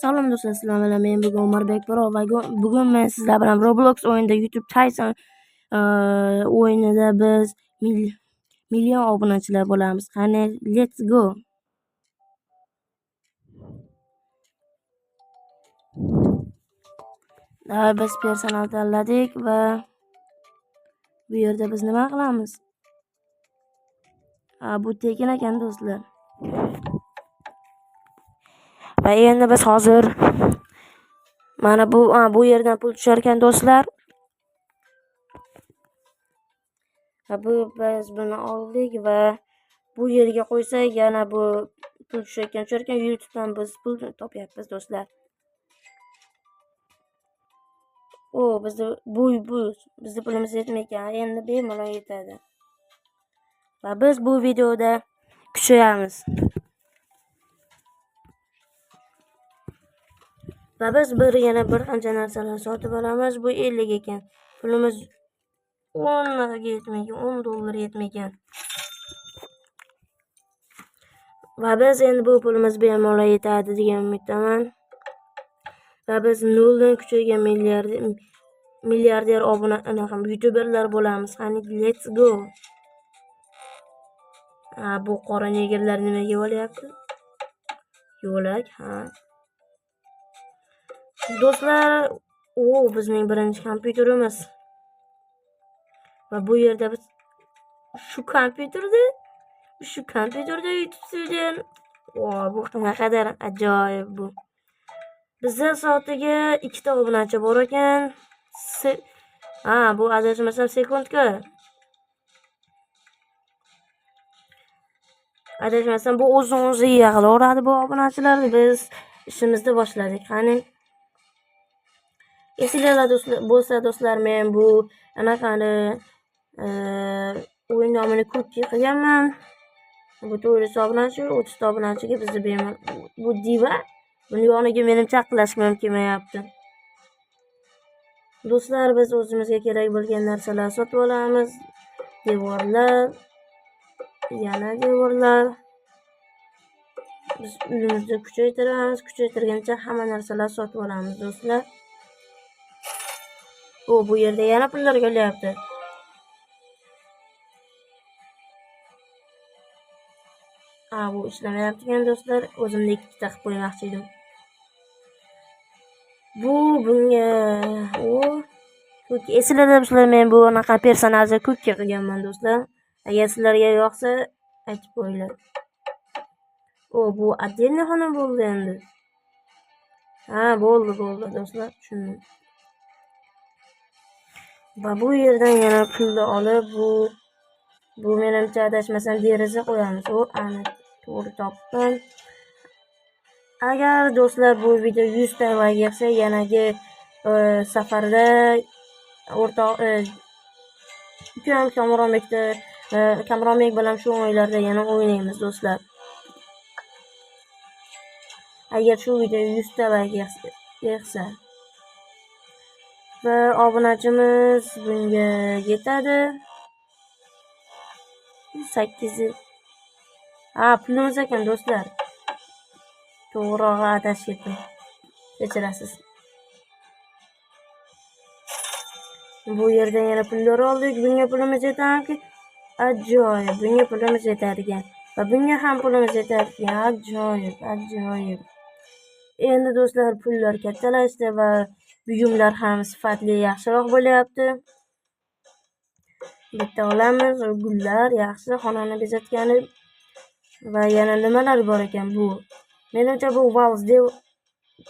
Salom do'stlar, assalomu alaykum. Men bugun Umarbek Birov va bugun men sizlar bilan Roblox o'yinida YouTube Tyson o'yinida biz million obunachilar bo'lamiz. Qani, let's go. Biz personal tanladik va bu yerda biz nima qilamiz? Bu tekin ekan do'stlar. Va endi biz hozir mana bu yerdan pul tushar ekan do'stlar. Biz buni oldik va bu yerga qo'ysak yana bu pul tushar ekan. YouTube'dan biz pul topyapmiz do'stlar. Bizni pulimiz yetmayotgan, endi bemalol yetadi. Va biz bu videoda kuchayamiz. Va biz yana bir qancha narsalar sotib olamiz. Bu 50 ekan. Pulimiz 10 ga yetmaydi, 10 dollar yetmaydi. Va biz endi bu pulimiz bemalol yetadi degan umiddaman. Va biz noldan kuchaygan milliarder obuna youtuberlar bo'lamiz. Qani, let's go. Bu qora negerlar nimaga olyapti? Yo'lak, Do'stlar, bizning birinchi kompyuterimiz. Va bu yerda biz shu kompyuterda YouTube silgan. Bu qanaqadir ajoyib bu. Bizda soatiga 2 ta obunachi bor ekan. Bu adashmasam sekundga. Adashmasam bu o'zi yig'laveradi bu obunachilarni. Biz ishimizni boshladik. Qani, esinglarda bo'lsa do'stlar, men bu anaqani o'yin nomini ko'pga qilganman. Bu 400 obunachi, 30 ta obunachiga bizni bemalol bu diva. Buni yoniga menimcha aqlashim mumkin emayapti. Do'stlar, biz o'zimizga kerak bo'lgan narsalar sotib olamiz. Devorlar, yana devorlar. Biz uyimizni kuchaytiramiz. Kuchaytirgancha hamma narsalar sotib olamiz do'stlar. Bu yerda yana pullar kelyapti. Bu ishlamayapti ekan do'stlar. O'zimda 2 ta qilib qo'ymoqchi edim. Bunga esinglarda bo'lsa, men bu anaqa personajni ko'kka qilganman do'stlar. Agar sizlarga yoqsa, aytib qo'yinglar. Bu отдельный xona bo'ldi endi. Bo'ldi do'stlar, tushundim. Va bu yerdan yana pulni olib, bu menimcha adashmasam deraza qo'yamiz. Ana to'g'ri topdim. Agar do'stlar bu video 100 ta like yig'sa, yanagi safarda ukam Kamronbek bilan shu o'yinlarda yana o'ynaymiz do'stlar. Agar shu video 100 ta like yig'sa va obunachimiz bunga yetadi. 8. Pulimiz ekan do'stlar. To'g'rirog'i adashib ketdim. Kechirasiz. Bu yerdan yana pullar oldik. Bunga pulimiz yetadiki, ajoyib. Bunga pulimiz yetadigan. Va bunga ham pulimiz yetadigan. Ajoyib. Endi do'stlar, pullar kattalashdi va buyumlar ham sifatli yaxshiroq bo'lyapti. Bitta olamiz, gullar yaxshi, xonani bezatgani va yana nimalar bor ekan bu. Menimcha bu vals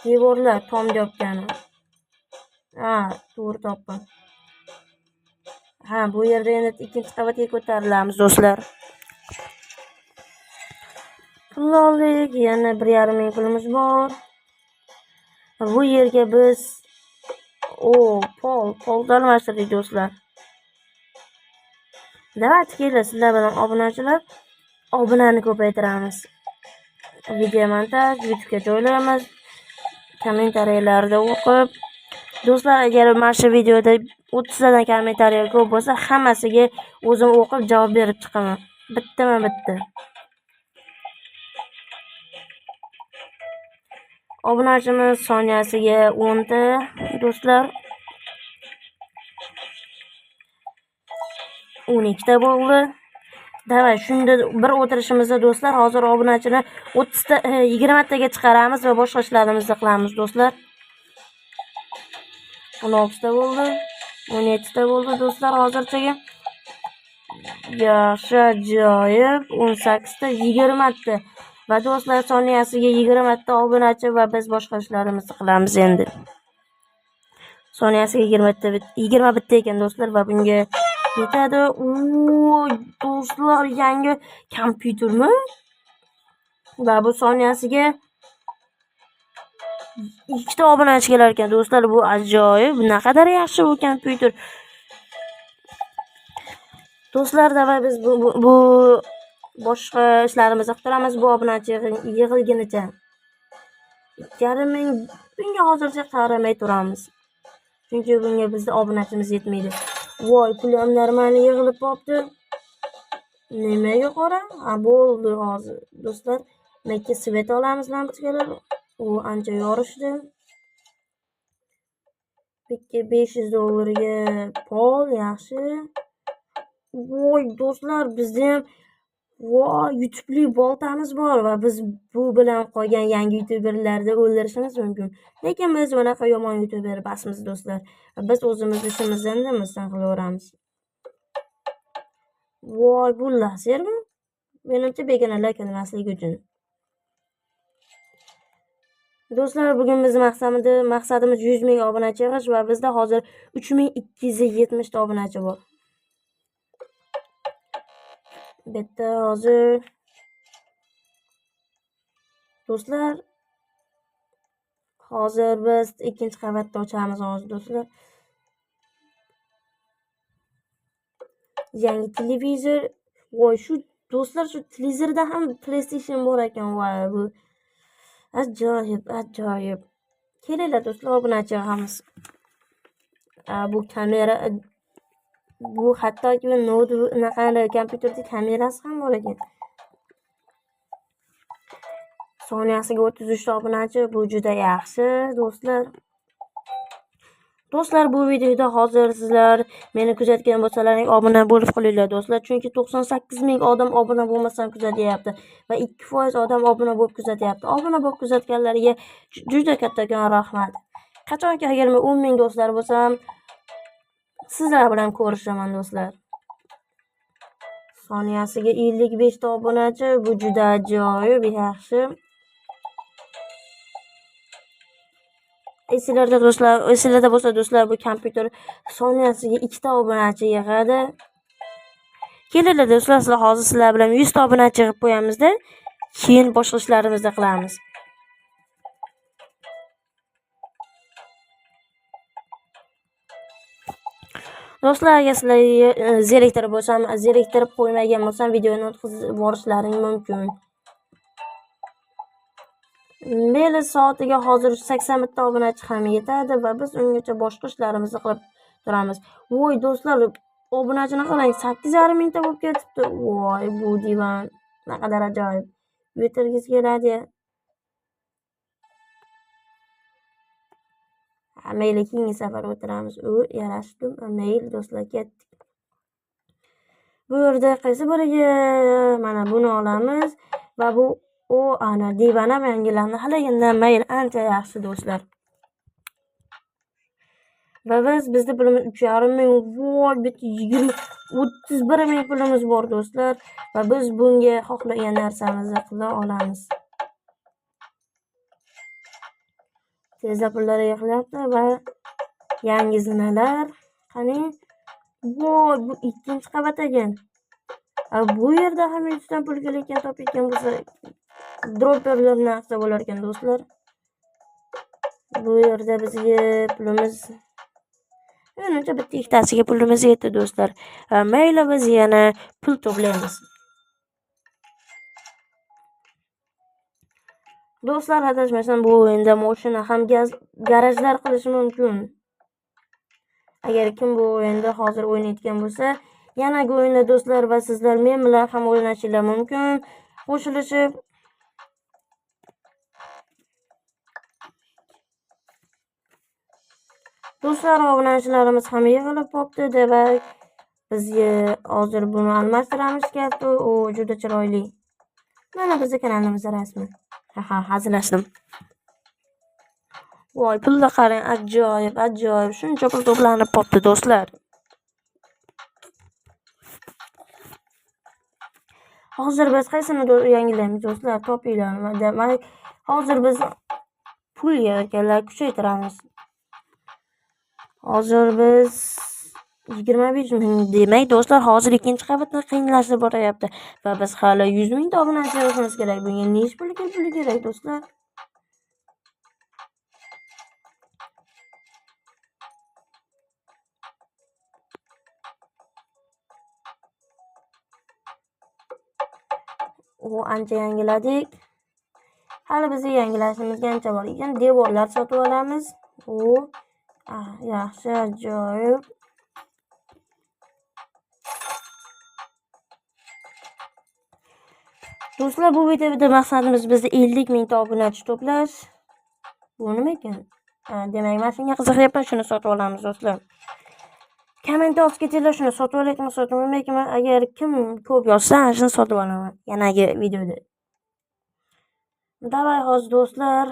devorlar tom yopgani. To'g'ri topdim. Bu yerda endi ikkinchi qavatga ko'tarilamiz do'stlar. Pul oldik, yana 1,5 ming pulimiz bor. Bu yerga biz pol almashtirdik do'stlar. Davlat keldi sizlar bilan obunachilar. Obunani ko'paytiramiz. Video montaj YouTube'ga joylaymiz. Kommentariyalarda o'qib. Do'stlar, agar mana shu videoda 30 tadan kommentariya ko'p bo'lsa, hammasiga o'zim o'qib javob berib chiqaman. Bitta. Obunachimiz soniyasiga 10 ta do'stlar. 12 ta bo'ldi. Davay, shunda bir o'tirishimizda do'stlar, hozir obunachini 30 ta 20 taga chiqaramiz va boshqa ishlarimizni qilamiz do'stlar. 16 ta bo'ldi. 17 ta bo'ldi do'stlar hozirchaga. Yaxshi, ajoyib. 18 ta, 20 ta. Va do'stlar soniyasiga 20 ta obunachi va biz boshqa ishlarimizni qilamiz endi. Soniyasiga 21 ta ekan do'stlar va bunga yetadi. Do'stlar, yangi kompyutermi? Va bu soniyasiga 2 ta obunachi kelar ekan do'stlar. Bu ajoyib. Naqadar yaxshi bu kompyuter. Do'stlar, davay biz bu boshqa ishlarimizni qilamiz. Bu obunachi yig'ilgunicha 2,5 ming bunga hozircha qaramay turamiz. Chunki bunga bizda obunachimiz yetmaydi. Voy, pulim normal yig'ilib qopti. Nimaga qora? Bo'ldi hozir. Do'stlar, makka svet olamiz lampochkalar. U ancha yorishdi. 500 dollarga pol, yaxshi. Voy, do'stlar, bizda ham YouTube'li boltamiz bor va biz bu bilan qolgan yangi YouTuberlarni o'ldirishimiz mumkin. Lekin biz bunaqa yomon YouTuber basmiz do'stlar. Biz o'zimiz ishimizni indamizdan qilaveramiz. Voy, bu lasermi? Menimcha begonalar kelmasligi uchun. Do'stlar, bugun bizning maqsadimiz 100 ming obunachi yig'ish va bizda hozir 3270 ta obunachi bor. Bitta hozir do'stlar, hozir biz ikkinchi qavatda ochamiz hozir do'stlar. Yangi televizor. Voy, shu do'stlar, shu televizorda ham PlayStation bor ekan. Voy, bu ajoyib, ajoyib. Kelinglar do'stlar, obunachi yig'amiz. Bu kamera, bu hattoki notebook naqanday kompyuterda kamerasi ham bor ekan. Soniyasiga 33 ta obunachi, bu juda yaxshi do'stlar. Do'stlar, bu videoda hozir sizlar meni kuzatgan bo'lsalaring obuna bo'lib qolinglar do'stlar, chunki 98 ming odam obuna bo'lmasdan kuzatyapti va 2% odam obuna bo'lib kuzatyapti. Obuna bo'lib kuzatganlarga juda kattakon rahmat. Qachonki agar men 10 ming do'stlar bo'lsam, sizlar bilan ko'rishaman do'stlar. Soniyasiga 55 ta obunachi, bu juda ajoyib, yaxshi. Esinglarda bo'lsa do'stlar, bu kompyuter soniyasiga 2 ta obunachi yig'adi. Kelinglar do'stlar, hozir sizlar bilan 100 ta obunachi yig'ib qo'yamizda, keyin boshqa ishlarimizni qilamiz. Do'stlar, agar sizlar zeriktirib qo'ymagan bo'lsam, videoni o'tkazib yuborishlaring mumkin. Meli soatiga hozir 80 bitta obunachi ham yetadi va biz ungacha boshqa ishlarimizni qilib turamiz. Voy do'stlar, obunachini qarang, 8,5 mingta bo'lib ketibdi. Voy, bu divan naqadar ajoyib. O'tirgis keladi. Mayli, keyingi safar o'tiramiz. Yarashdim. Mayli do'stlar, ketdik. Bu yerda qaysi biriga mana buni olamiz va bu ana divan ham yangilandi. Haligindan mayli, ancha yaxshi do'stlar. Va bizda pulimiz 3,5 ming, voy, bitta 31 ming pulimiz bor do'stlar va biz bunga xohlagan narsamizni qila olamiz. Tezda pullar yig'ilyapti va yangi zinalar qani? Voy, bu ikkinchi qavat ekan. Bu yerda ham 100 dan pul kelayotgan topayotgan bo'lsa, dropperlar narsa bo'lar ekan do'stlar. Bu yerda bizga pulimiz menimcha bitta ikkitasiga pulimiz yetdi do'stlar. Mayli, biz yana pul to'playmiz. Do'stlar, adashmasam bu o'yinda mashina ham garajlar qilish mumkin. Agar kim bu o'yinda hozir o'ynayotgan bo'lsa, yana bu o'yinda do'stlar va sizlar men bilan ham o'ynashinglar mumkin. Qo'shilishib Do'stlar, obunachilarimiz ham yig'ilib qopti. Demak, bizga hozir buni almashtiramiz deyapti. U juda chiroyli. Mana bizning kanalimizda rasmi. Hazillashdim. Voy, pulga qarang, ajoyib. Shuncha pul to'planib qopti, do'stlar. Hozir biz qaysini yangilaymiz, do'stlar? Topinglar. Demak, hozir biz pul yig'ganlar kuchaytiramiz. Hozir biz 25 ming demak, do'stlar, hozir ikkinchi qavatda qiyinlashib boryapti va biz hali 100 ming obunachi bo'lishimiz kerak. Bunga necha pul kerak, do'stlar? Ancha yangiladik. Hali bizni yangilashimizga ancha bor ekan. Devorlar sotib olamiz. Yaxshi, ajoyib. Do'stlar, bu videoda maqsadimiz bizni 50 ming obunachi to'plash. Bu nima ekan? Demak, men shunga qiziqyapman, shuni sotib olamiz, do'stlar. Komment yozinglar, shuni sotib olaylikmi, sotib olmaylikmi? Agar kim ko'p yozsa, shuni sotib olaman. Yanagi videoda. Davay, hozir do'stlar,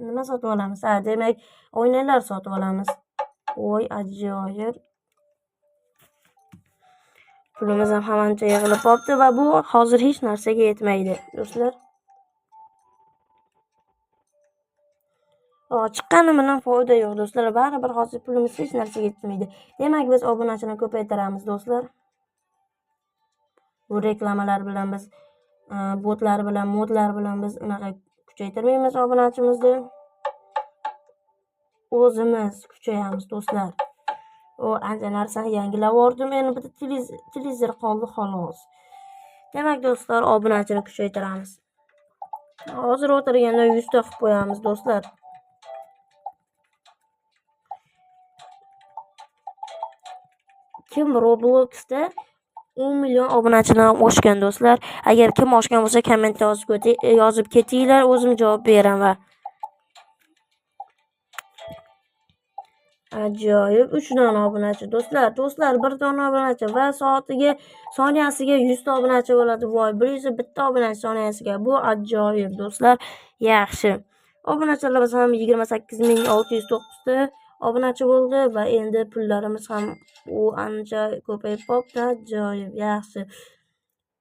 nima sotib olamiz? Demak, oynalar sotib olamiz. Voy, ajoyib. Pulimiz ham hammacha yig'ilib qopti va bu hozir hech narsaga yetmaydi, do'stlar. Chiqqani bilan foyda yo'q, do'stlar. Baribir hozir pulimiz hech narsaga yetmaydi. Demak, biz obunachini ko'paytiramiz, do'stlar. Bu reklamalar bilan biz botlar bilan, modlar bilan biz unaqa kuchaytirmaymiz obunachimizni. O'zimiz kuchayamiz, do'stlar. Ancha narsani yangilab yubordim. Endi bitta televizor qoldi, xolos. Demak, do'stlar, obunachini kuchaytiramiz. Hozir o'tirganda 100 ta qilib qo'yamiz, do'stlar. Kim Robloxda 10 million obunachidan oshgan, do'stlar? Agar kim oshgan bo'lsa, kommentda yozib ketinglar, o'zim javob beraman. Ajoyib, 3 dona obunachi, do'stlar. Do'stlar, 1 dona obunachi va soniyasiga 100 ta obunachi bo'ladi. Voy, 101 ta obunachi soniyasiga. Bu ajoyib, do'stlar. Yaxshi. Obunachilarimiz ham 28609 ta obunachi bo'ldi va endi pullarimiz ham ancha ko'payib qopti. Ajoyib, yaxshi.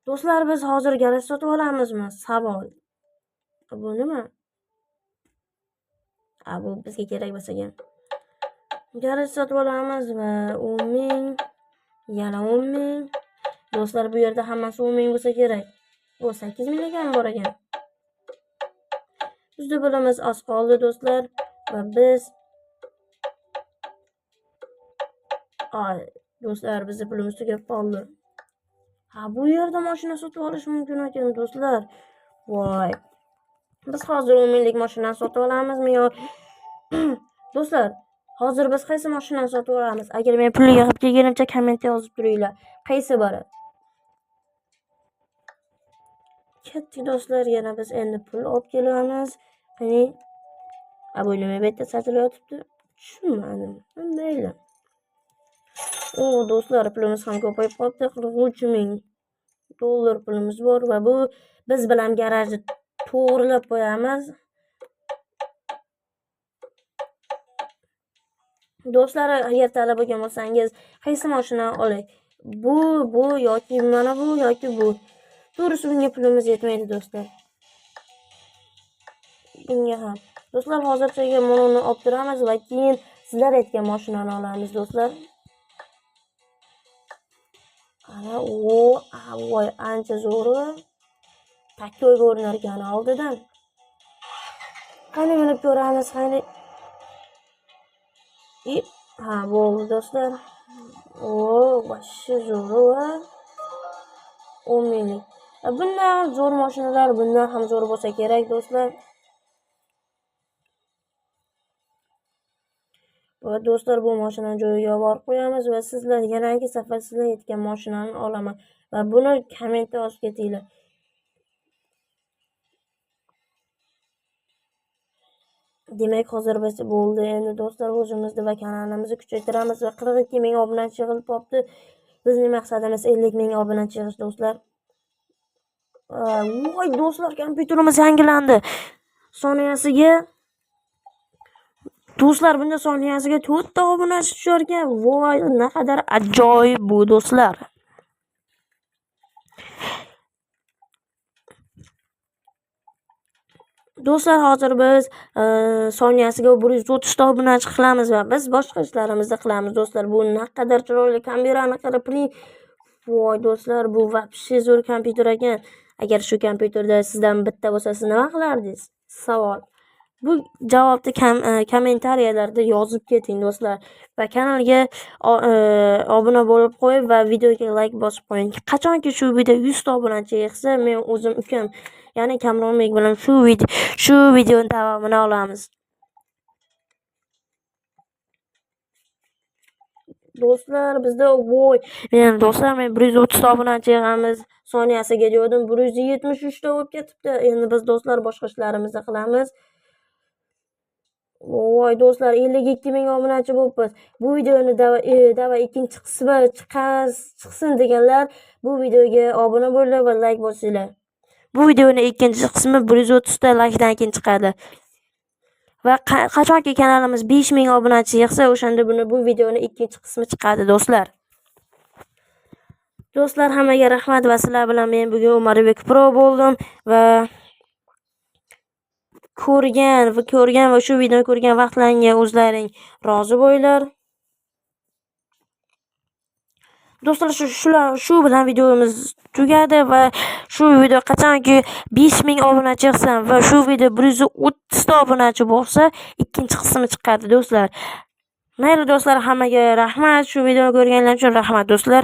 Do'stlar, biz hozir garaj sotib olamizmi? Savol. Bu nima? Bu bizga kerak bo'lsa-ga. Garaj sotib olamiz va 10 ming, yana 10 ming. Do'stlar, bu yerda hammasi 10 ming bo'lsa kerak. 8 ming ekan bor ekan. Bizda pulimiz oz qoldi, do'stlar, va biz do'stlar, bizning pulimiz tugab qoldi. Bu yerda mashina sotib olish mumkin ekan, do'stlar. Voy. Biz hozir 10 minglik mashinani sotib olamizmi yo? Do'stlar, hozir biz qaysi mashinani sotib olamiz? Agar men pul yig'ib kelganimcha kommentda yozib turinglar. Qaysi biri? Ketdik, do'stlar, yana biz endi pul olib kelamiz. Qani, abo'ylama bitta sotilayotibdi. Tushunmadim. Mayli. Do'stlar, pulimiz ham ko'payib qopti. 43 ming dollar pulimiz bor va bu biz bilan garajni to'g'rilab qo'yamiz. Do'stlar, agar talab bo'lgan bo'lsangiz, qaysi mashina olay? Bu yoki mana bu yoki bu. To'g'risi bunga pulimiz yetmaydi, do'stlar. Bunga ham. Do'stlar, hozircha buni olib turamiz va keyin sizlar aytgan mashinani olamiz, do'stlar. Ana voy, ancha zo'r. Takko'yga o'rnarkan oldidan. Qani minib ko'ramiz, qani. Bo'ldi, do'stlar. Boshi zo'r. 10 minglik. Bundan zo'r mashinalar, bundan ham zo'r bo'lsa kerak, do'stlar. Va do'stlar, bu mashinani joyiga olib qo'yamiz va sizlar yangi safar sizlar aytgan mashinani olaman va buni kommentda yozib ketinglar. Demak, hozir biz bo'ldi. Endi do'stlar o'zimizni va kanalimizni kuchaytiramiz va 42 ming obunachi yig'ilib qolibdi. Bizning maqsadimiz 50 ming obunachi yig'ish do'stlar. Voy do'stlar, kompyuterimiz yangilandi. Soniyasiga do'stlar, bunda soniyasiga 4 ta obunachi tushar ekan. Voy, naqadar ajoyib bu do'stlar. Do'stlar, hozir biz soniyasiga 130 ta obunachi qilamiz va biz boshqa ishlarimizni qilamiz do'stlar. Bu naqadar chiroyli kamerani qarab turing. Voy do'stlar, bu вообще zo'r kompyuter ekan. Agar shu kompyuterda sizdan bitta bo'lsa, siz nima qilardingiz? Savol. Bu javobni kommentariyalarda yozib keting do'stlar va kanalga obuna bo'lib qo'yib va videoga like bosib qo'ying. Qachonki shu video 100 ta obunachi yig'sa, men o'zim ukam, ya'ni Kamronbek bilan shu videoni davomini olamiz. Do'stlar, bizda do'stlar, men 130 ta obunachi yig'amiz. Soniyasiga degandim, 173 ta bo'lib ketibdi. Endi biz do'stlar boshqa ishlarimizni qilamiz. Voy do'stlar, 52 ming obunachi bo'libmiz. Bu videoni dava ikkinchi qismi chiqsin deganlar bu videoga obuna bo'linglar va like bosinglar. Bu videoning ikkinchi qismi 130 ta likedan keyin chiqadi. Va qachonki kanalimiz 5 ming obunachi yig'sa, o'shanda bu videoning ikkinchi qismi chiqadi do'stlar. Do'stlar, hammaga rahmat va sizlar bilan men bugun Umaribek Pro bo'ldim va ko'rgan va shu videoni ko'rgan vaqtlaringga o'zlaring rozi bo'linglar. Do'stlar, shu bilan videomiz tugadi va shu video qachonki 5000 obunachi chiqsa va shu video 130 ta obunachi bo'lsa, ikkinchi qismi chiqadi do'stlar. Mayli do'stlar, hammaga rahmat. Shu videoni ko'rganlar uchun rahmat do'stlar.